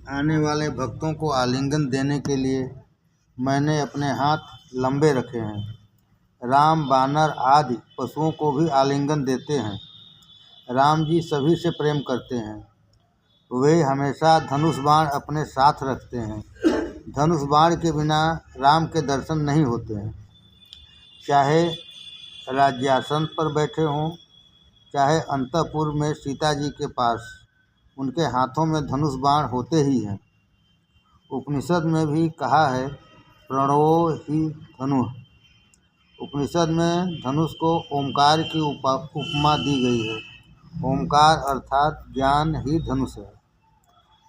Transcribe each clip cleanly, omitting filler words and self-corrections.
आने वाले भक्तों को आलिंगन देने के लिए मैंने अपने हाथ लंबे रखे हैं। राम बानर आदि पशुओं को भी आलिंगन देते हैं। राम जी सभी से प्रेम करते हैं। वे हमेशा धनुष बाण अपने साथ रखते हैं। धनुष बाण के बिना राम के दर्शन नहीं होते हैं। चाहे राज्यासन पर बैठे हों, चाहे अंतःपुर में सीता जी के पास, उनके हाथों में धनुष बाण होते ही हैं। उपनिषद में भी कहा है प्रणवो ही धनुः। उपनिषद में धनुष को ओमकार की उपमा दी गई है। ओमकार अर्थात ज्ञान ही धनुष है।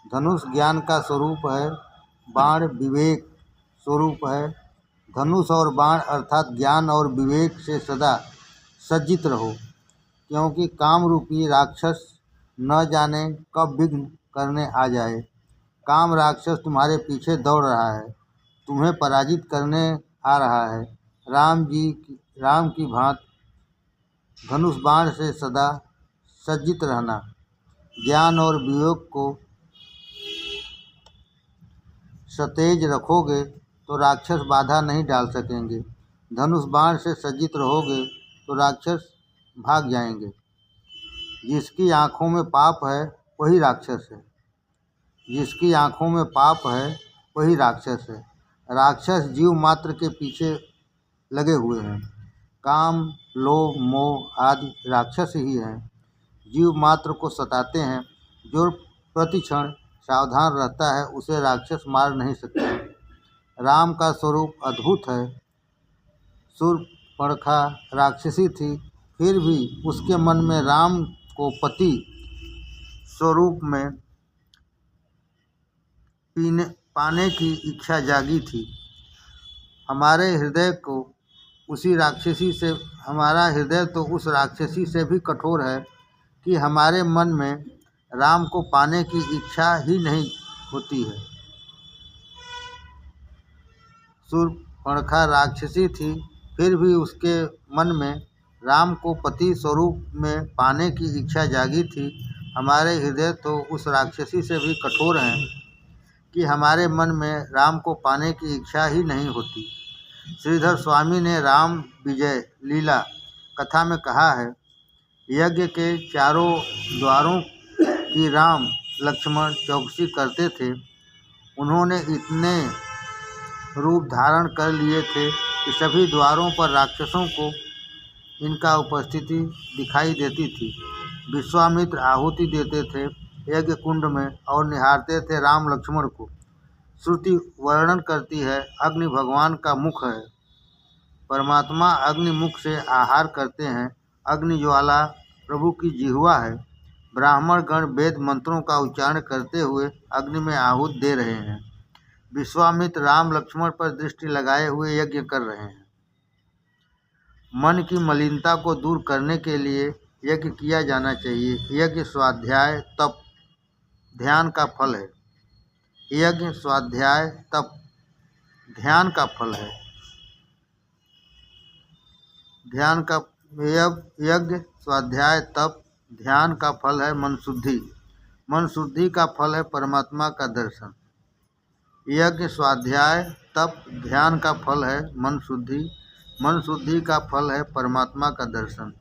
धनुष ज्ञान का स्वरूप है, बाण विवेक स्वरूप है। धनुष और बाण अर्थात ज्ञान और विवेक से सदा सज्जित रहो, क्योंकि काम रूपी राक्षस न जाने कब विघ्न करने आ जाए। काम राक्षस तुम्हारे पीछे दौड़ रहा है, तुम्हें पराजित करने आ रहा है। राम की भांति धनुष बाण से सदा सज्जित रहना। ज्ञान और विवेक को सतेज रखोगे तो राक्षस बाधा नहीं डाल सकेंगे। धनुष बाण से सज्जित रहोगे तो राक्षस भाग जाएंगे। जिसकी आँखों में पाप है वही राक्षस है। जिसकी आँखों में पाप है वही राक्षस है। राक्षस जीव मात्र के पीछे लगे हुए हैं। काम, लोभ, मोह आदि राक्षस ही हैं। जीव मात्र को सताते हैं। जो प्रतिक्षण सावधान रहता है उसे राक्षस मार नहीं सकते। राम का स्वरूप अद्भुत है। शूर्पणखा राक्षसी थी, फिर भी उसके मन में राम को पति स्वरूप में पाने की इच्छा जागी थी। हमारा हृदय तो उस राक्षसी से भी कठोर है कि हमारे मन में राम को पाने की इच्छा ही नहीं होती है। शूर्पणखा राक्षसी थी, फिर भी उसके मन में राम को पति स्वरूप में पाने की इच्छा जागी थी। हमारे हृदय तो उस राक्षसी से भी कठोर हैं कि हमारे मन में राम को पाने की इच्छा ही नहीं होती। श्रीधर स्वामी ने राम विजय लीला कथा में कहा है, यज्ञ के चारों द्वारों की राम लक्ष्मण चौकसी करते थे। उन्होंने इतने रूप धारण कर लिए थे कि सभी द्वारों पर राक्षसों को इनका उपस्थिति दिखाई देती थी। विश्वामित्र आहुति देते थे यज्ञ कुंड में और निहारते थे राम लक्ष्मण को। श्रुति वर्णन करती है अग्नि भगवान का मुख है। परमात्मा अग्नि मुख से आहार करते हैं। अग्नि ज्वाला प्रभु की जिह्वा है। ब्राह्मण गण वेद मंत्रों का उच्चारण करते हुए अग्नि में आहुति दे रहे हैं। विश्वामित्र राम लक्ष्मण पर दृष्टि लगाए हुए यज्ञ कर रहे हैं। मन की मलिनता को दूर करने के लिए यज्ञ किया जाना चाहिए। यज्ञ स्वाध्याय तप ध्यान का फल है। यज्ञ स्वाध्याय तप ध्यान का फल है। यज्ञ स्वाध्याय तप ध्यान का फल है मन शुद्धि। मन शुद्धि का फल है परमात्मा का दर्शन। यज्ञ स्वाध्याय तप ध्यान का फल है मन शुद्धि। मन शुद्धि का फल है परमात्मा का दर्शन।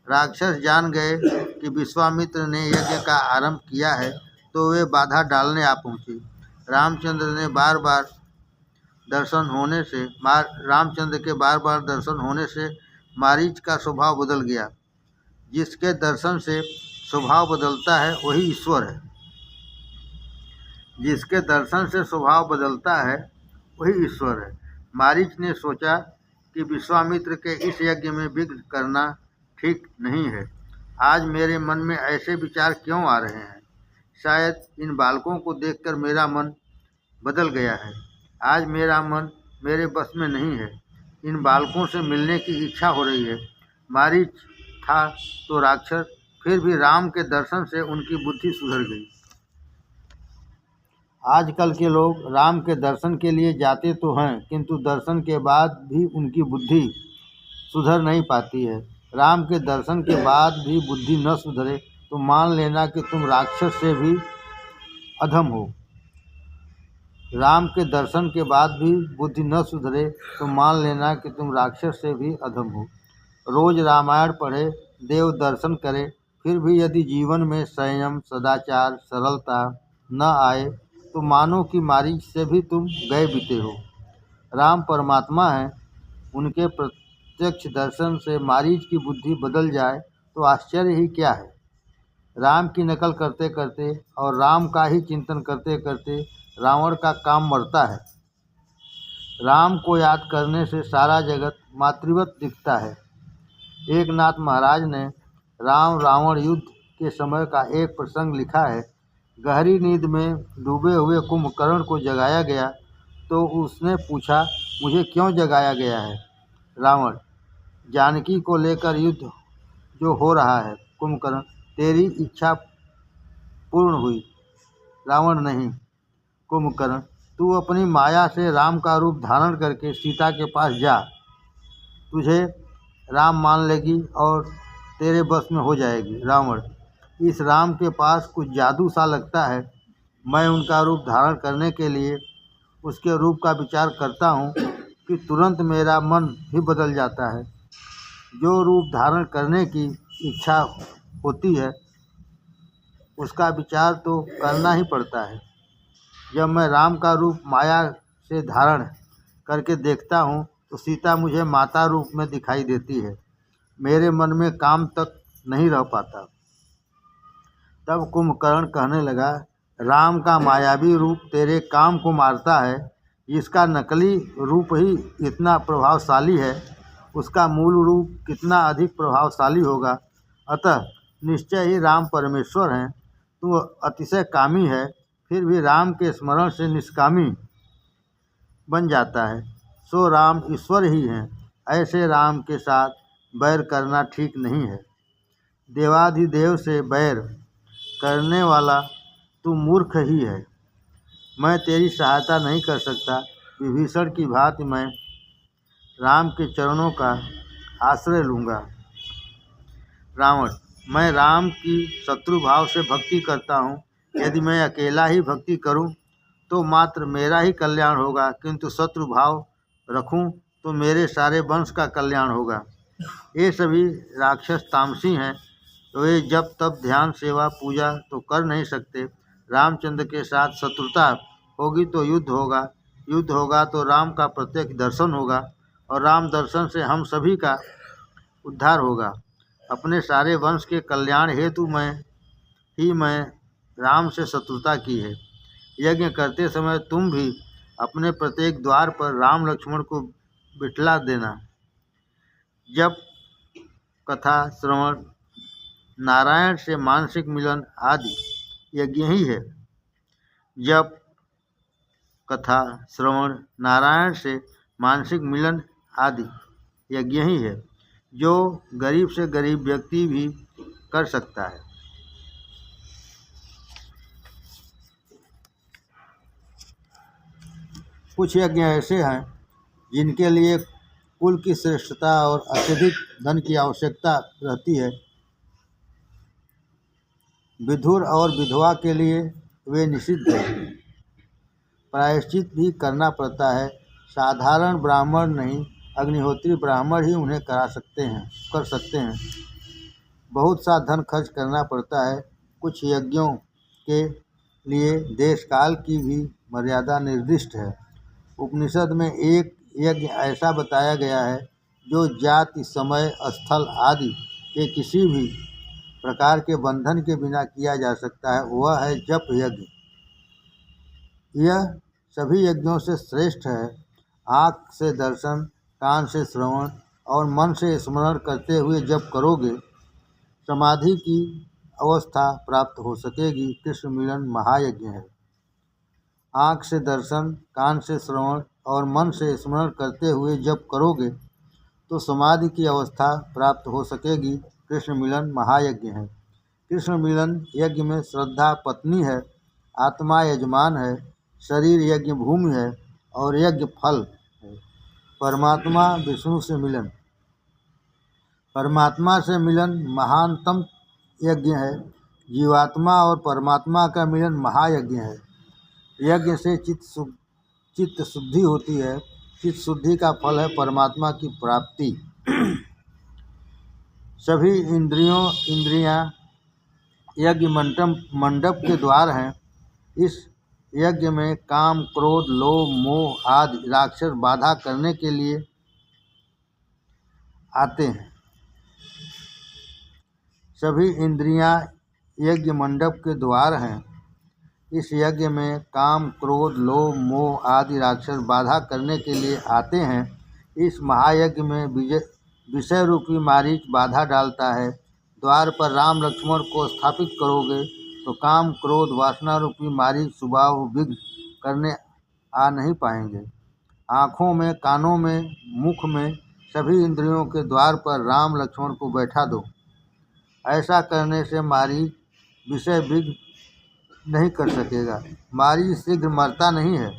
राक्षस जान गए कि विश्वामित्र ने यज्ञ का आरंभ किया है, तो वे बाधा डालने आ पहुँचे। रामचंद्र के बार बार दर्शन होने से मारीच का स्वभाव बदल गया। जिसके दर्शन से स्वभाव बदलता है वही ईश्वर है। जिसके दर्शन से स्वभाव बदलता है वही ईश्वर है। मारीच ने सोचा कि विश्वामित्र के इस यज्ञ में विघ्न करना ठीक नहीं है। आज मेरे मन में ऐसे विचार क्यों आ रहे हैं? शायद इन बालकों को देखकर मेरा मन बदल गया है। आज मेरा मन मेरे बस में नहीं है। इन बालकों से मिलने की इच्छा हो रही है। मारीच था तो राक्षस, फिर भी राम के दर्शन से उनकी बुद्धि सुधर गई। आजकल के लोग राम के दर्शन के लिए जाते तो हैं, किंतु दर्शन के बाद भी उनकी बुद्धि सुधर नहीं पाती है। राम के दर्शन के बाद भी बुद्धि न सुधरे तो मान लेना कि तुम राक्षस से भी अधम हो। राम के दर्शन के बाद भी बुद्धि न सुधरे तो मान लेना कि तुम राक्षस से भी अधम हो। रोज रामायण पढ़े, देव दर्शन करे, फिर भी यदि जीवन में संयम, सदाचार, सरलता न आए तो मानो कि मारीच से भी तुम गए बीते हो। राम परमात्मा हैं, उनके प्रत्यक्ष दर्शन से मारीच की बुद्धि बदल जाए तो आश्चर्य ही क्या है। राम की नकल करते करते और राम का ही चिंतन करते करते रावण का काम मरता है। राम को याद करने से सारा जगत मातृवत दिखता है। एक नाथ महाराज ने राम रावण युद्ध के समय का एक प्रसंग लिखा है। गहरी नींद में डूबे हुए कुंभकर्ण को जगाया गया तो उसने पूछा, मुझे क्यों जगाया गया है? रावण, जानकी को लेकर युद्ध जो हो रहा है। कुंभकर्ण, तेरी इच्छा पूर्ण हुई। रावण, नहीं। कुंभकर्ण, तू अपनी माया से राम का रूप धारण करके सीता के पास जा, तुझे राम मान लेगी और तेरे बस में हो जाएगी। रावण, इस राम के पास कुछ जादू सा लगता है। मैं उनका रूप धारण करने के लिए उसके रूप का विचार करता हूँ कि तुरंत मेरा मन ही बदल जाता है। जो रूप धारण करने की इच्छा होती है उसका विचार तो करना ही पड़ता है। जब मैं राम का रूप माया से धारण करके देखता हूँ तो सीता मुझे माता रूप में दिखाई देती है। मेरे मन में काम तक नहीं रह पाता। तब कुंभकर्ण कहने लगा, राम का मायावी रूप तेरे काम को मारता है। जिसका नकली रूप ही इतना प्रभावशाली है, उसका मूल रूप कितना अधिक प्रभावशाली होगा। अतः निश्चय ही राम परमेश्वर हैं। तू अतिशय कामी है, फिर भी राम के स्मरण से निष्कामी बन जाता है। सो राम ईश्वर ही हैं। ऐसे राम के साथ बैर करना ठीक नहीं है। देवाधिदेव से बैर करने वाला तू मूर्ख ही है। मैं तेरी सहायता नहीं कर सकता। विभीषण की भांति मैं राम के चरणों का आश्रय लूँगा। रावण, मैं राम की शत्रु भाव से भक्ति करता हूँ। यदि मैं अकेला ही भक्ति करूँ तो मात्र मेरा ही कल्याण होगा, किंतु शत्रु भाव रखूँ तो मेरे सारे वंश का कल्याण होगा। ये सभी राक्षस तामसी हैं, तो वे जब तब ध्यान, सेवा, पूजा तो कर नहीं सकते। रामचंद्र के साथ शत्रुता होगी तो युद्ध होगा, युद्ध होगा तो राम का प्रत्यक्ष दर्शन होगा और राम दर्शन से हम सभी का उद्धार होगा। अपने सारे वंश के कल्याण हेतु मैं राम से शत्रुता की है। यज्ञ करते समय तुम भी अपने प्रत्येक द्वार पर राम लक्ष्मण को बिठला देना। जब कथा श्रवण, नारायण से मानसिक मिलन आदि यज्ञ ही है। जब कथा श्रवण, नारायण से मानसिक मिलन आदि यज्ञ ही है, जो गरीब से गरीब व्यक्ति भी कर सकता है। कुछ यज्ञ ऐसे हैं जिनके लिए कुल की श्रेष्ठता और अत्यधिक धन की आवश्यकता रहती है। विधुर और विधवा के लिए वे निषिद्ध हैं। प्रायश्चित भी करना पड़ता है। साधारण ब्राह्मण नहीं, अग्निहोत्री ब्राह्मण ही उन्हें कर सकते हैं। बहुत सा धन खर्च करना पड़ता है। कुछ यज्ञों के लिए देश काल की भी मर्यादा निर्दिष्ट है। उपनिषद में एक यज्ञ ऐसा बताया गया है जो जाति, समय, स्थल आदि के किसी भी प्रकार के बंधन के बिना किया जा सकता है। वह है जप यज्ञ। यह सभी यज्ञों से श्रेष्ठ है। आँख से दर्शन, कान से श्रवण और मन से स्मरण करते हुए जप करोगे, समाधि की अवस्था प्राप्त हो सकेगी। कृष्ण मिलन महायज्ञ है। आँख से दर्शन, कान से श्रवण और मन से स्मरण करते हुए जप करोगे तो समाधि की अवस्था प्राप्त हो सकेगी। कृष्ण मिलन महायज्ञ है। कृष्ण मिलन यज्ञ में श्रद्धा पत्नी है, आत्मा यजमान है, शरीर यज्ञ भूमि है और यज्ञ फल है। परमात्मा विष्णु से मिलन, परमात्मा से मिलन महानतम यज्ञ है। जीवात्मा और परमात्मा का मिलन महायज्ञ है। यज्ञ से चित्त शुद्धि होती है। चित्त शुद्धि का फल है परमात्मा की प्राप्ति। सभी इंद्रियां यज्ञ मंडप के द्वार हैं। इस यज्ञ में काम, क्रोध, लोभ, मोह आदि राक्षस बाधा करने के लिए आते हैं। सभी इंद्रियां यज्ञ मंडप के द्वार हैं। इस यज्ञ में काम, क्रोध, लोभ, मोह आदि राक्षस बाधा करने के लिए आते हैं। इस महायज्ञ में विषय रूपी मारीच बाधा डालता है। द्वार पर राम लक्ष्मण को स्थापित करोगे तो काम, क्रोध, वासना रूपी मारीच स्वभाव विघ्न करने आ नहीं पाएंगे। आँखों में, कानों में, मुख में, सभी इंद्रियों के द्वार पर राम लक्ष्मण को बैठा दो। ऐसा करने से मारीच विषय विघ्न नहीं कर सकेगा। मारीच शीघ्र मरता नहीं है।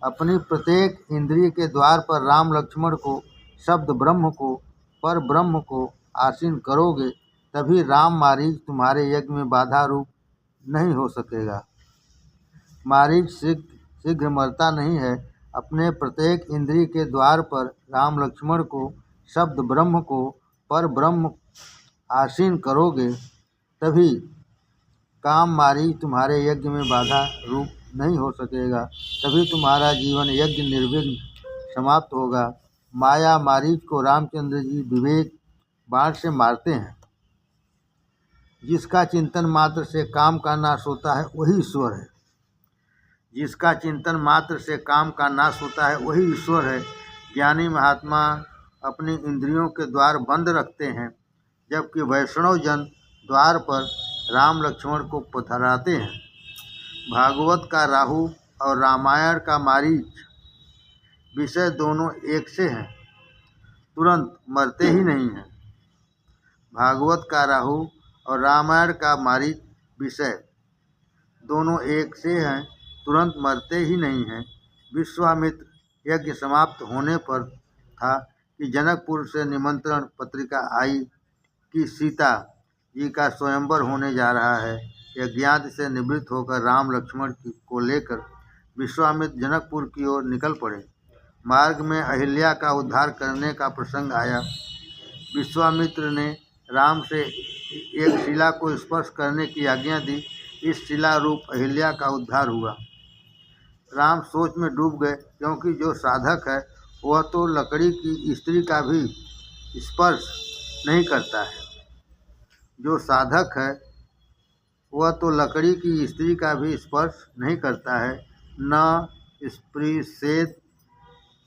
अपनी प्रत्येक इंद्रिय के द्वार पर राम लक्ष्मण को, शब्द ब्रह्म को, पर ब्रह्म को आसीन करोगे तभी राम मारीच तुम्हारे यज्ञ में बाधा रूप नहीं हो सकेगा। मारीच शीघ्र मरता नहीं है। अपने प्रत्येक इंद्रिय के द्वार पर राम लक्ष्मण को, शब्द ब्रह्म को, पर ब्रह्म आसीन करोगे तभी काम मारीच तुम्हारे यज्ञ में बाधा रूप नहीं हो सकेगा। तभी तुम्हारा जीवन यज्ञ निर्विघ्न समाप्त होगा। माया मारीच को रामचंद्र जी विवेक बाण से मारते हैं। जिसका चिंतन मात्र से काम का नाश होता है वही ईश्वर है। जिसका चिंतन मात्र से काम का नाश होता है वही ईश्वर है। ज्ञानी महात्मा अपनी इंद्रियों के द्वार बंद रखते हैं, जबकि वैष्णव जन द्वार पर राम लक्ष्मण को पधराते हैं। भागवत का राहु और रामायण का मारीच विषय दोनों एक से हैं, तुरंत मरते ही नहीं हैं। भागवत का राहु और रामायण का मारीच विषय दोनों एक से हैं, तुरंत मरते ही नहीं हैं। विश्वामित्र यज्ञ समाप्त होने पर था कि जनकपुर से निमंत्रण पत्रिका आई कि सीता जी का स्वयंवर होने जा रहा है। यज्ञादि से निवृत्त होकर राम लक्ष्मण को लेकर विश्वामित्र जनकपुर की ओर निकल पड़े। मार्ग में अहिल्या का उद्धार करने का प्रसंग आया। विश्वामित्र ने राम से एक शिला को स्पर्श करने की आज्ञा दी। इस शिला रूप अहिल्या का उद्धार हुआ। राम सोच में डूब गए, क्योंकि जो साधक है वह तो लकड़ी की स्त्री का भी स्पर्श नहीं करता है। जो साधक है वह तो लकड़ी की स्त्री का भी स्पर्श नहीं करता है। न स्पृशेत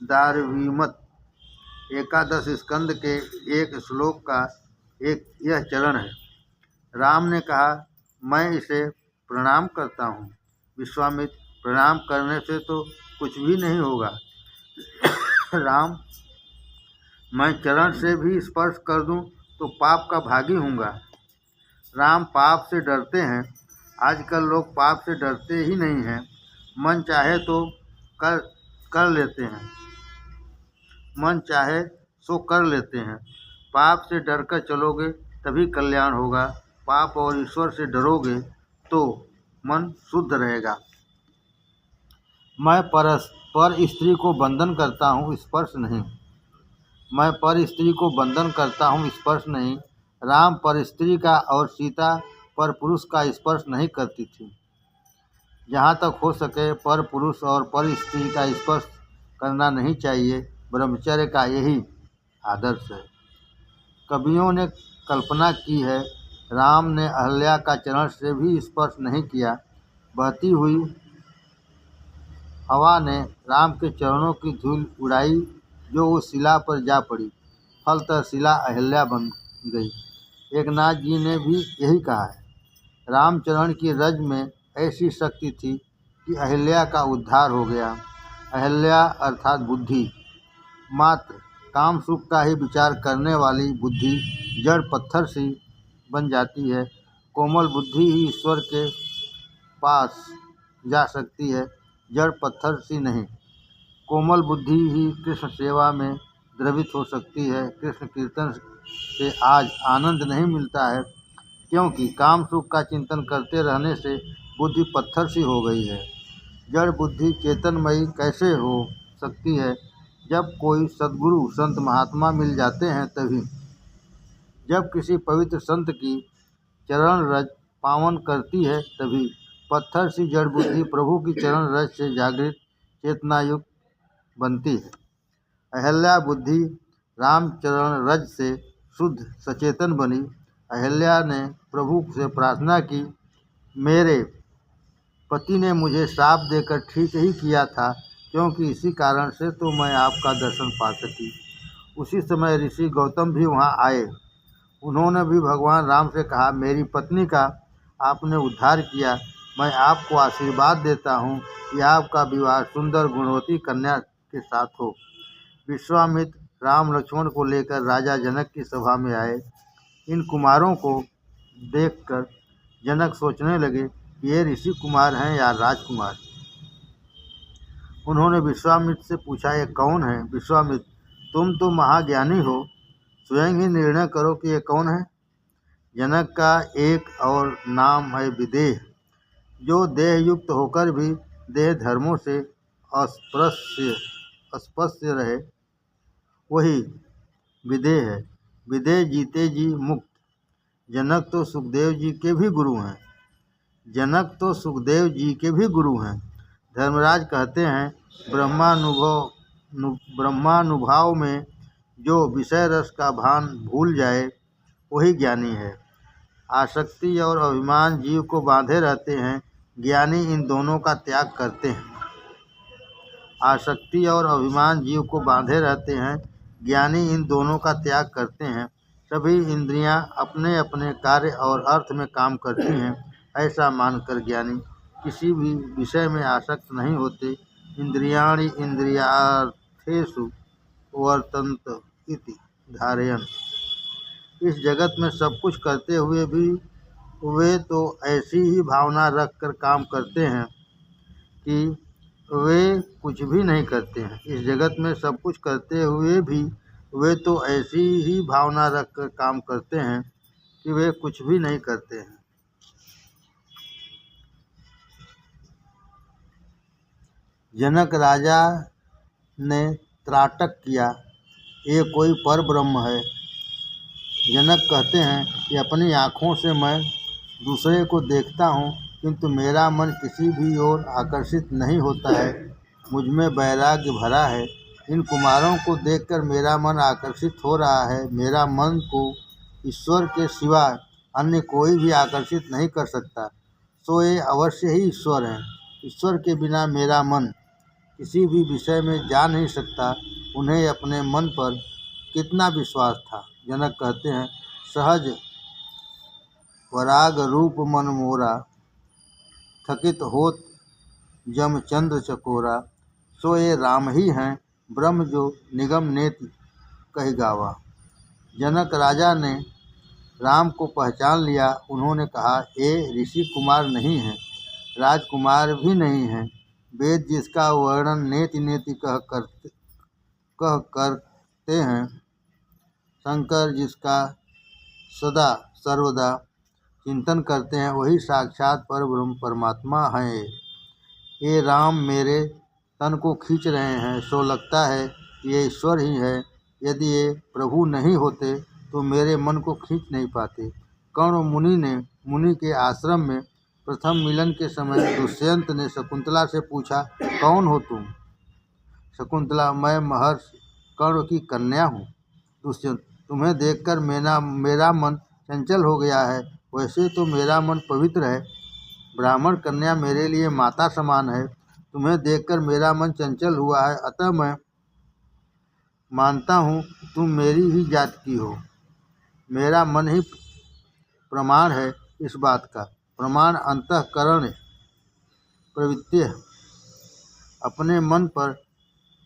दार्विमत 11 स्कंद के एक श्लोक का एक यह चरण है। राम ने कहा, मैं इसे प्रणाम करता हूँ। विश्वामित्र, प्रणाम करने से तो कुछ भी नहीं होगा। राम, मैं चरण से भी स्पर्श कर दूं तो पाप का भागी हूँगा। राम पाप से डरते हैं। आजकल लोग पाप से डरते ही नहीं हैं। मन चाहे तो कर लेते हैं, मन चाहे सो कर लेते हैं। पाप से डरकर चलोगे तभी कल्याण होगा। पाप और ईश्वर से डरोगे तो मन शुद्ध रहेगा। मैं पर स्त्री को बंधन करता हूँ, स्पर्श नहीं। मैं पर स्त्री को बंधन करता हूँ, स्पर्श नहीं। राम पर स्त्री का और सीता पर पुरुष का स्पर्श नहीं करती थी। जहाँ तक हो सके पर पुरुष और पर स्त्री का स्पर्श करना नहीं चाहिए। ब्रह्मचर्य का यही आदर्श है। कवियों ने कल्पना की है, राम ने अहल्या का चरण से भी स्पर्श नहीं किया। बहती हुई हवा ने राम के चरणों की धूल उड़ाई, जो उस शिला पर जा पड़ी। फलतः शिला अहिल्या बन गई। एकनाथ जी ने भी यही कहा है। रामचरण की रज में ऐसी शक्ति थी कि अहिल्या का उद्धार हो गया। अहिल्या अर्थात बुद्धि। मात्र काम सुख का ही विचार करने वाली बुद्धि जड़ पत्थर सी बन जाती है। कोमल बुद्धि ही ईश्वर के पास जा सकती है, जड़ पत्थर सी नहीं। कोमल बुद्धि ही कृष्ण सेवा में द्रवित हो सकती है। कृष्ण कीर्तन से आज आनंद नहीं मिलता है, क्योंकि काम सुख का चिंतन करते रहने से बुद्धि पत्थर सी हो गई है। जड़ बुद्धि चेतनमयी कैसे हो सकती है? जब कोई सद्गुरु संत महात्मा मिल जाते हैं तभी। जब किसी पवित्र संत की चरण रज पावन करती है तभी। पत्थर सी जड़ बुद्धि प्रभु की चरण रज से जागृत चेतनायुक्त बनती है। अहल्या बुद्धि रामचरण रज से शुद्ध सचेतन बनी। अहल्या ने प्रभु से प्रार्थना की, मेरे पति ने मुझे श्राप देकर ठीक ही किया था, क्योंकि इसी कारण से तो मैं आपका दर्शन पा सकी। उसी समय ऋषि गौतम भी वहाँ आए। उन्होंने भी भगवान राम से कहा, मेरी पत्नी का आपने उद्धार किया। मैं आपको आशीर्वाद देता हूँ कि आपका विवाह सुंदर गुणवती कन्या के साथ हो। विश्वामित्र राम लक्ष्मण को लेकर राजा जनक की सभा में आए। इन कुमारों को देखकर जनक सोचने लगे कि ये ऋषि कुमार हैं या राजकुमार। उन्होंने विश्वामित्र से पूछा, ये कौन है? विश्वामित्र, तुम तो महाज्ञानी हो, स्वयं ही निर्णय करो कि ये कौन है। जनक का एक और नाम है विदेह, जो देह युक्त होकर भी देह धर्मों से अस्पृश्य रहे, वही विदेह है। विदेह जीते जी मुक्त। जनक तो सुखदेव जी के भी गुरु हैं। धर्मराज कहते हैं, ब्रह्मानुभाव में जो विषय रस का भान भूल जाए वही ज्ञानी है। आसक्ति और अभिमान जीव को बांधे रहते हैं, ज्ञानी इन दोनों का त्याग करते हैं। आसक्ति और अभिमान जीव को बांधे रहते हैं, ज्ञानी इन दोनों का त्याग करते हैं। सभी इंद्रियां अपने अपने कार्य और अर्थ में काम करती हैं, ऐसा मानकर ज्ञानी किसी भी विषय में आसक्त नहीं होते। इंद्रियाणि इंद्रियार्थेषु वर्तन्त इति धारयन्। इस जगत में सब कुछ करते हुए भी वे तो ऐसी ही भावना रख कर काम करते हैं कि वे कुछ भी नहीं करते हैं। इस जगत में सब कुछ करते हुए भी वे तो ऐसी ही भावना रख कर काम करते हैं कि वे कुछ भी नहीं करते हैं। जनक राजा ने त्राटक किया, ये कोई पर ब्रह्म है। जनक कहते हैं कि अपनी आँखों से मैं दूसरे को देखता हूँ, किंतु मेरा मन किसी भी ओर आकर्षित नहीं होता है। मुझ में वैराग्य भरा है। इन कुमारों को देखकर मेरा मन आकर्षित हो रहा है। मेरा मन को ईश्वर के सिवा अन्य कोई भी आकर्षित नहीं कर सकता, सो ये अवश्य ही ईश्वर हैं। ईश्वर के बिना मेरा मन किसी भी विषय में जा नहीं सकता। उन्हें अपने मन पर कितना विश्वास था। जनक कहते हैं, सहज पराग रूप मन मोरा, थकित होत जम चंद्र चकोरा। सो ये राम ही हैं, ब्रह्म जो निगम नेति कही गावा। जनक राजा ने राम को पहचान लिया। उन्होंने कहा, ये ऋषि कुमार नहीं हैं, राजकुमार भी नहीं हैं। वेद जिसका वर्णन नेति नेति कह करते हैं, शंकर जिसका सदा सर्वदा चिंतन करते हैं, वही साक्षात परब्रह्म परमात्मा हैं। ये राम मेरे तन को खींच रहे हैं, सो लगता है कि ये ईश्वर ही है। यदि ये प्रभु नहीं होते तो मेरे मन को खींच नहीं पाते। कर्ण मुनि के आश्रम में प्रथम मिलन के समय दुष्यंत ने शकुंतला से पूछा, कौन हो तुम? शकुंतला, मैं महर्षि कर्ण की कन्या हूँ। दुष्यंत, तुम्हें देखकर मेरा मन चंचल हो गया है। वैसे तो मेरा मन पवित्र है। ब्राह्मण कन्या मेरे लिए माता समान है। तुम्हें देखकर मेरा मन चंचल हुआ है, अतः मैं मानता हूँ तुम मेरी ही जात की हो। मेरा मन ही प्रमाण है इस बात का। प्रमाण अंतःकरण प्रवृत्ति है। अपने मन पर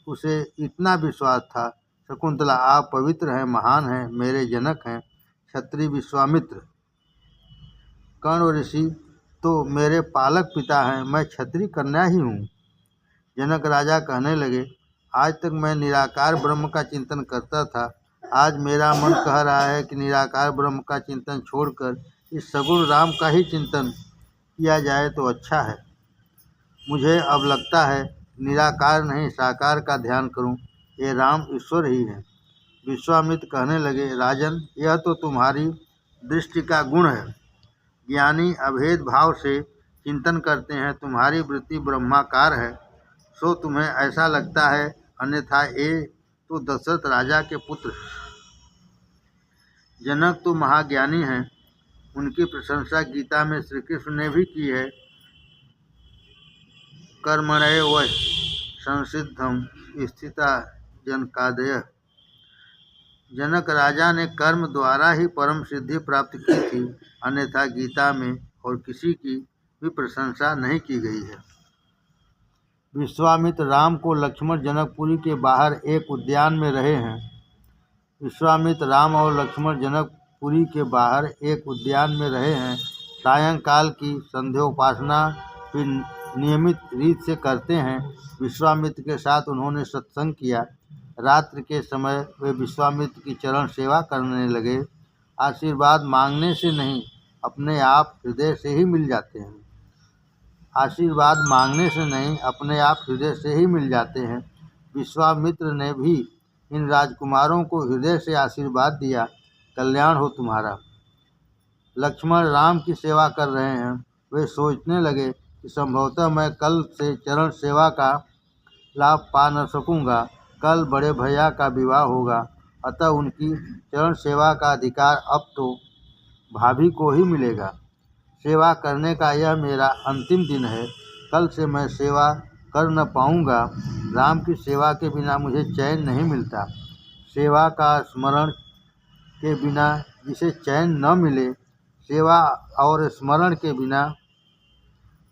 उसे इतना विश्वास था। शकुंतला, आप पवित्र हैं, महान हैं, मेरे जनक हैं, क्षत्रिय विश्वामित्र। कर्ण ऋषि तो मेरे पालक पिता हैं, मैं क्षत्रिय कन्या ही हूँ। जनक राजा कहने लगे, आज तक मैं निराकार ब्रह्म का चिंतन करता था। आज मेरा मन कह रहा है कि निराकार ब्रह्म का चिंतन छोड़कर इस सगुण राम का ही चिंतन किया जाए तो अच्छा है। मुझे अब लगता है निराकार नहीं साकार का ध्यान करूं। ये राम ईश्वर ही है। विश्वामित्र कहने लगे, राजन, यह तो तुम्हारी दृष्टि का गुण है। ज्ञानी अभेद भाव से चिंतन करते हैं। तुम्हारी वृत्ति ब्रह्माकार है, सो तुम्हें ऐसा लगता है, अन्यथा ये तो दशरथ राजा के पुत्र जनक तो महाज्ञानी हैं। उनकी प्रशंसा गीता में श्री कृष्ण ने भी की है। कर्मणैव संसिद्धम स्थिता जनकादय। जनक राजा ने कर्म द्वारा ही परम सिद्धि प्राप्त की थी, अन्यथा गीता में और किसी की भी प्रशंसा नहीं की गई है। विश्वामित्र राम को लक्ष्मण जनकपुरी के बाहर एक उद्यान में रहे हैं। विश्वामित्र राम और लक्ष्मण जनकपुरी के बाहर एक उद्यान में रहे हैं। सायंकाल की संध्योपासना भी नियमित रीत से करते हैं। विश्वामित्र के साथ उन्होंने सत्संग किया। रात्रि के समय वे विश्वामित्र की चरण सेवा करने लगे। आशीर्वाद मांगने से नहीं, अपने आप हृदय से ही मिल जाते हैं। आशीर्वाद मांगने से नहीं, अपने आप हृदय से ही मिल जाते हैं। विश्वामित्र ने भी इन राजकुमारों को हृदय से आशीर्वाद दिया, कल्याण हो तुम्हारा। लक्ष्मण राम की सेवा कर रहे हैं। वे सोचने लगे कि संभवतः मैं कल से चरण सेवा का लाभ पा न सकूंगा। कल बड़े भैया का विवाह होगा, अतः उनकी चरण सेवा का अधिकार अब तो भाभी को ही मिलेगा। सेवा करने का यह मेरा अंतिम दिन है। कल से मैं सेवा कर न पाऊंगा। राम की सेवा के बिना मुझे चैन नहीं मिलता। सेवा का स्मरण के बिना जिसे चैन न मिले, सेवा और स्मरण के बिना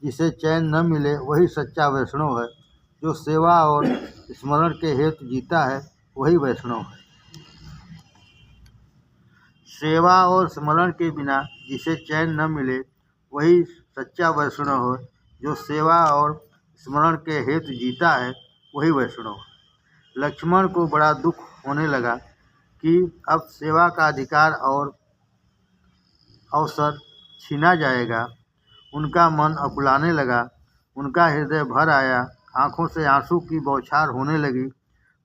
जिसे चैन न मिले, वही सच्चा वैष्णव है। जो सेवा और स्मरण के हेतु जीता है, वही वैष्णव है। सेवा और स्मरण के बिना जिसे चैन न मिले, वही सच्चा वैष्णव है। जो सेवा और स्मरण के हेतु जीता है, वही वैष्णव है। लक्ष्मण को बड़ा दुख होने लगा कि अब सेवा का अधिकार और अवसर छीना जाएगा। उनका मन अकुलाने लगा, उनका हृदय भर आया, आंखों से आंसू की बौछार होने लगी।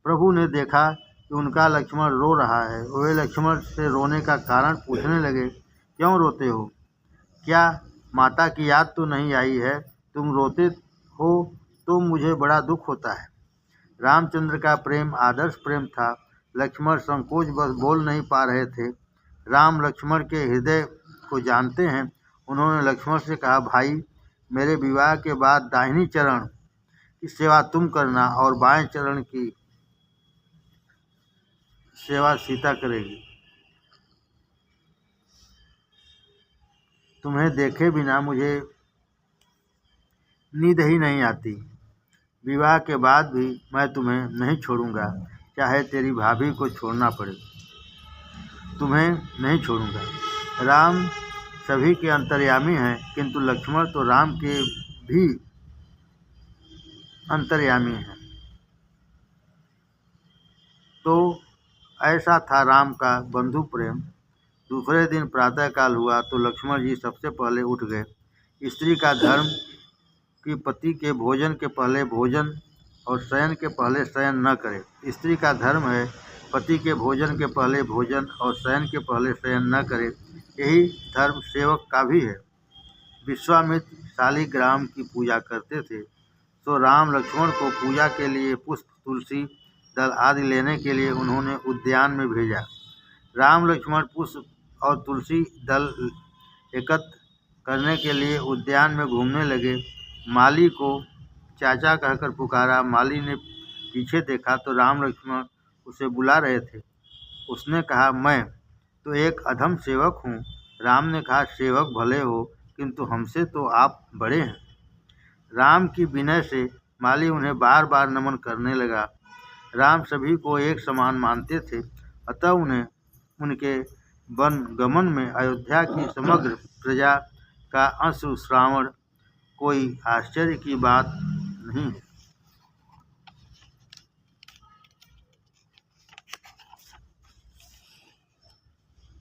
प्रभु ने देखा कि उनका लक्ष्मण रो रहा है। वे लक्ष्मण से रोने का कारण पूछने लगे, क्यों रोते हो? क्या माता की याद तो नहीं आई है? तुम रोते हो तो मुझे बड़ा दुख होता है। रामचंद्र का प्रेम आदर्श प्रेम था। लक्ष्मण संकोच बस बोल नहीं पा रहे थे। राम लक्ष्मण के हृदय को जानते हैं। उन्होंने लक्ष्मण से कहा, भाई, मेरे विवाह के बाद दाहिनी चरण की सेवा तुम करना और बाएं चरण की सेवा सीता करेगी। तुम्हें देखे बिना मुझे नींद ही नहीं आती। विवाह के बाद भी मैं तुम्हें नहीं छोड़ूंगा, चाहे तेरी भाभी को छोड़ना पड़े, तुम्हें नहीं छोड़ूंगा। राम सभी के अंतर्यामी हैं, किंतु लक्ष्मण तो राम के भी अंतर्यामी हैं। तो ऐसा था राम का बंधु प्रेम। दूसरे दिन प्रातःकाल हुआ तो लक्ष्मण जी सबसे पहले उठ गए। स्त्री का धर्म कि पति के भोजन के पहले भोजन और शयन के पहले शयन न करे। स्त्री का धर्म है पति के भोजन के पहले भोजन और शयन के पहले शयन न करे। यही धर्म सेवक का भी है। विश्वामित्र शालिग्राम की पूजा करते थे, तो राम लक्ष्मण को पूजा के लिए पुष्प, तुलसी दल आदि लेने के लिए उन्होंने उद्यान में भेजा। राम लक्ष्मण पुष्प और तुलसी दल एकत्र करने के लिए उद्यान में घूमने लगे। माली को चाचा कहकर पुकारा। माली ने पीछे देखा तो राम लक्ष्मण उसे बुला रहे थे। उसने कहा, मैं तो एक अधम सेवक हूँ। राम ने कहा, सेवक भले हो, किंतु हमसे तो आप बड़े हैं। राम की विनय से माली उन्हें बार बार नमन करने लगा। राम सभी को एक समान मानते थे, अतः उन्हें उनके वन गमन में अयोध्या की समग्र प्रजा का अश्रु श्रावण कोई आश्चर्य की बात नहीं है।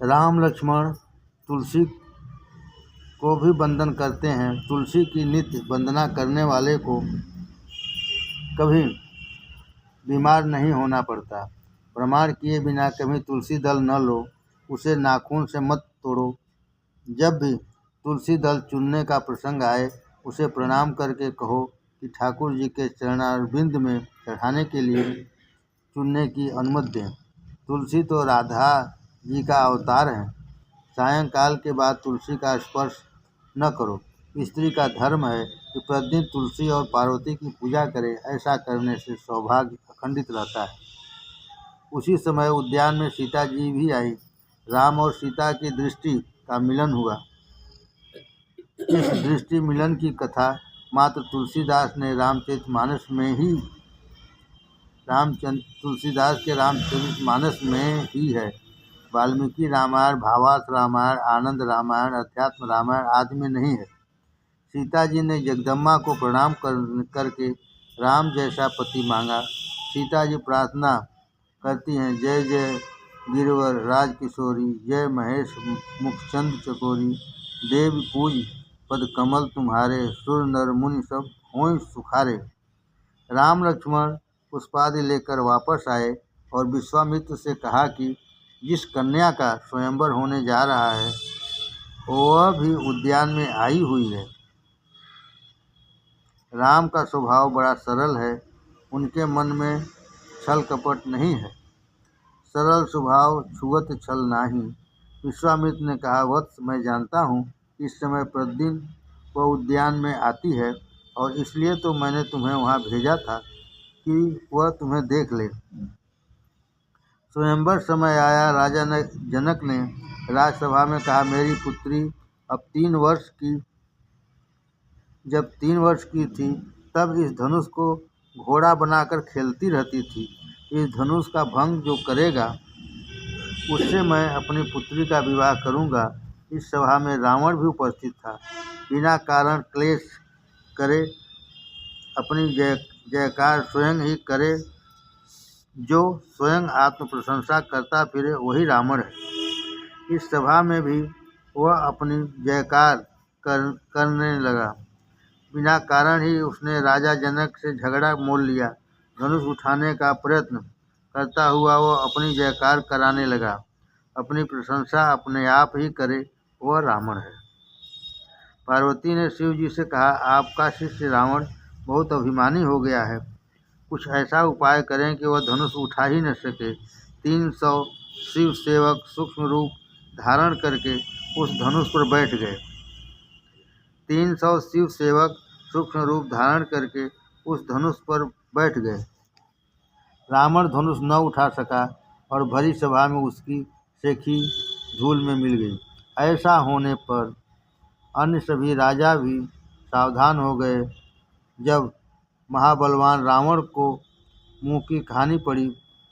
राम लक्ष्मण तुलसी को भी बंधन करते हैं। तुलसी की नित्य वंदना करने वाले को कभी बीमार नहीं होना पड़ता। प्रमाण किए बिना कभी तुलसी दल न लो, उसे नाखून से मत तोड़ो। जब भी तुलसी दल चुनने का प्रसंग आए, उसे प्रणाम करके कहो कि ठाकुर जी के चरणारविंद में चढ़ाने के लिए चुनने की अनुमति दें। तुलसी तो राधा जी का अवतार है। सायंकाल के बाद तुलसी का स्पर्श न करो। स्त्री का धर्म है कि प्रतिदिन तुलसी और पार्वती की पूजा करे। ऐसा करने से सौभाग्य अखंडित रहता है। उसी समय उद्यान में सीता जी भी आई। राम और सीता की दृष्टि का मिलन हुआ। इस दृष्टि मिलन की कथा मात्र तुलसीदास के रामचरितमानस में ही है। वाल्मीकि रामायण, भावार्थ रामायण, आनंद रामायण, अध्यात्म रामायण आदि में नहीं है। सीता जी ने जगदम्बा को प्रणाम करके राम जैसा पति मांगा। सीता जी प्रार्थना करती हैं, जय जय गिरवर राजकिशोरी, जय महेश मुखचंद चकोरी, देव पूज पद कमल तुम्हारे, सुर नर मुनि सब हों सुखारे। राम लक्ष्मण पुष्पादि लेकर वापस आए और विश्वामित्र से कहा कि जिस कन्या का स्वयंवर होने जा रहा है वह भी उद्यान में आई हुई है। राम का स्वभाव बड़ा सरल है, उनके मन में छल कपट नहीं है। सरल स्वभाव छुअत छल नाही। विश्वामित्र ने कहा, वत्स, मैं जानता हूँ इस समय प्रतिदिन वह उद्यान में आती है और इसलिए तो मैंने तुम्हें वहाँ भेजा था कि वह तुम्हें देख ले। स्वयंवर समय आया। राजा जनक ने राजसभा में कहा, मेरी पुत्री अब 3 वर्ष की जब 3 वर्ष की थी तब इस धनुष को घोड़ा बनाकर खेलती रहती थी। इस धनुष का भंग जो करेगा उससे मैं अपनी पुत्री का विवाह करूंगा। इस सभा में रावण भी उपस्थित था। बिना कारण क्लेश करे अपनी जयकार स्वयं ही करे। जो स्वयं आत्म प्रशंसा करता फिरे वही रावण है। इस सभा में भी वह अपनी जयकार करने लगा। बिना कारण ही उसने राजा जनक से झगड़ा मोल लिया। धनुष उठाने का प्रयत्न करता हुआ वह अपनी जयकार कराने लगा। अपनी प्रशंसा अपने आप ही करे वह रावण है। पार्वती ने शिव जी से कहा, आपका शिष्य रावण बहुत अभिमानी हो गया है। कुछ ऐसा उपाय करें कि वह धनुष उठा ही न सके। 300 शिव सेवक सूक्ष्म रूप धारण करके उस धनुष पर बैठ गए। 300 शिव सेवक सूक्ष्म रूप धारण करके उस धनुष पर बैठ गए। रावण धनुष न उठा सका और भरी सभा में उसकी शेखी धूल में मिल गई। ऐसा होने पर अन्य सभी राजा भी सावधान हो गए। जब महाबलवान रावण को मुँह की कहानी पड़ी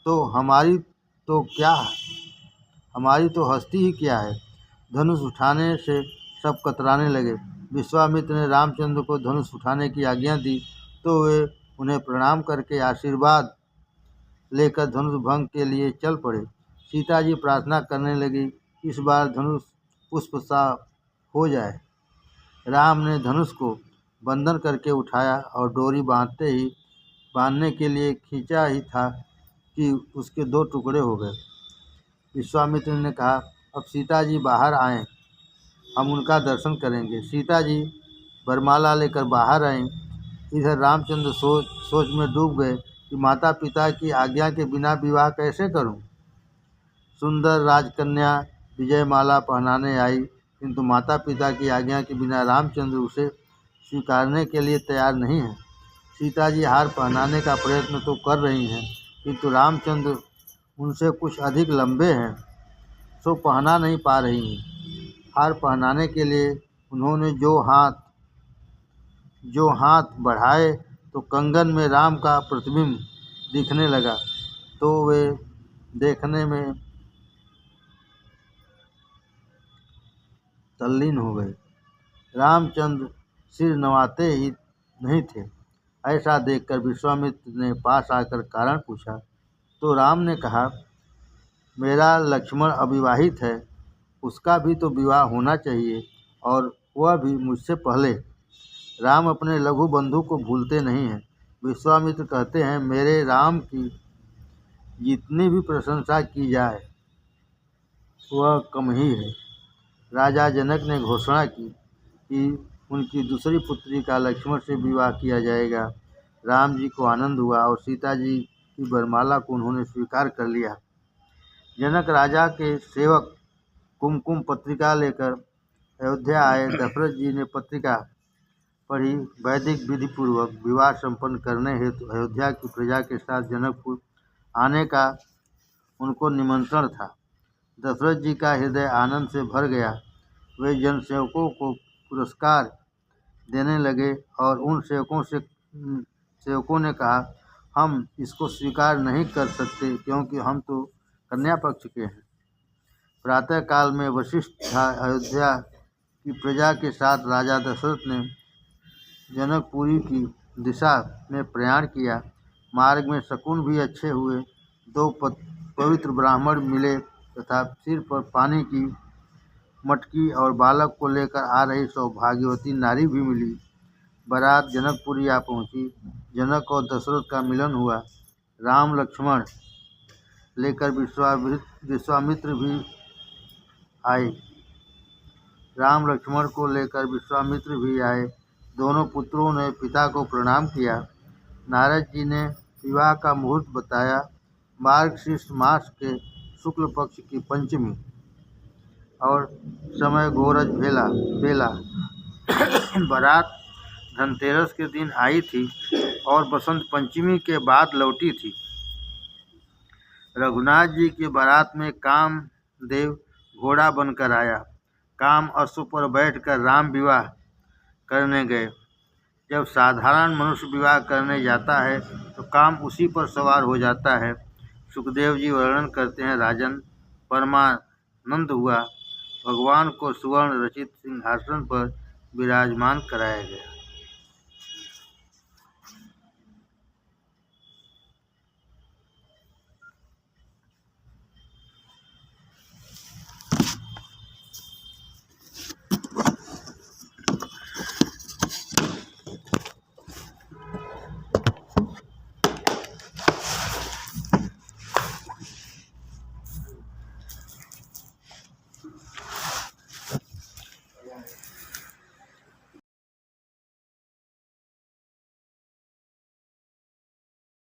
तो हमारी तो हस्ती ही क्या है। धनुष उठाने से सब कतराने लगे। विश्वामित्र ने रामचंद्र को धनुष उठाने की आज्ञा दी तो वे उन्हें प्रणाम करके आशीर्वाद लेकर धनुष भंग के लिए चल पड़े। सीता जी प्रार्थना करने लगी, इस बार धनुष पुष्प सा हो जाए। राम ने धनुष को बंधन करके उठाया और डोरी बांधने के लिए खींचा ही था कि उसके 2 टुकड़े हो गए। विश्वामित्र ने कहा, अब सीता जी बाहर आएं, हम उनका दर्शन करेंगे। सीता जी वरमाला लेकर बाहर आईं। इधर रामचंद्र सोच में डूब गए कि माता पिता की आज्ञा के बिना विवाह कैसे करूं। सुंदर राजकन्या विजयमाला पहनाने आई, किंतु माता पिता की आज्ञा के बिना रामचंद्र उसे स्वीकारने के लिए तैयार नहीं हैं। सीता जी हार पहनाने का प्रयत्न तो कर रही हैं, किंतु रामचंद्र उनसे कुछ अधिक लंबे हैं, सो पहना नहीं पा रही हैं। हार पहनाने के लिए उन्होंने जो हाथ बढ़ाए तो कंगन में राम का प्रतिबिंब दिखने लगा, तो वे देखने में तल्लीन हो गए। रामचंद्र सिर नवाते ही नहीं थे। ऐसा देखकर विश्वामित्र ने पास आकर कारण पूछा तो राम ने कहा, मेरा लक्ष्मण अविवाहित है, उसका भी तो विवाह होना चाहिए और वह भी मुझसे पहले। राम अपने लघु बंधु को भूलते नहीं हैं। विश्वामित्र कहते हैं, मेरे राम की जितनी भी प्रशंसा की जाए वह कम ही है। राजा जनक ने घोषणा की कि उनकी दूसरी पुत्री का लक्ष्मण से विवाह किया जाएगा। राम जी को आनंद हुआ और सीता जी की वरमाला को उन्होंने स्वीकार कर लिया। जनक राजा के सेवक कुमकुम पत्रिका लेकर अयोध्या आए। दशरथ जी ने पत्रिका पढ़ी। वैदिक विधि पूर्वक विवाह संपन्न करने हेतु अयोध्या की प्रजा के साथ जनकपुर आने का उनको निमंत्रण था। दशरथ जी का हृदय आनंद से भर गया। वे जनसेवकों को पुरस्कार देने लगे और उन सेवकों ने कहा, हम इसको स्वीकार नहीं कर सकते क्योंकि हम तो कन्या पक्ष के हैं। प्रातःकाल में वशिष्ठ अयोध्या की प्रजा के साथ राजा दशरथ ने जनकपुरी की दिशा में प्रयाण किया। मार्ग में शकुन भी अच्छे हुए। 2 पवित्र ब्राह्मण मिले तथा सिर पर पानी की मटकी और बालक को लेकर आ रही सौभाग्यवती नारी भी मिली। बारात जनकपुरी आ पहुंची। जनक और दशरथ का मिलन हुआ। राम लक्ष्मण लेकर विश्वामित्र भी आए। राम लक्ष्मण को लेकर विश्वामित्र भी आए। दोनों पुत्रों ने पिता को प्रणाम किया। नारद जी ने विवाह का मुहूर्त बताया। मार्गशीर्ष मास के शुक्ल पक्ष की पंचमी और समय गोरज बेला। बारात धनतेरस के दिन आई थी और बसंत पंचमी के बाद लौटी थी। रघुनाथ जी की बारात में कामदेव घोड़ा बनकर आया। काम अश्व पर बैठकर राम विवाह करने गए। जब साधारण मनुष्य विवाह करने जाता है तो काम उसी पर सवार हो जाता है। सुखदेव जी वर्णन करते हैं, राजन परमानंद हुआ। भगवान को सुवर्ण रचित सिंहासन पर विराजमान कराया गया।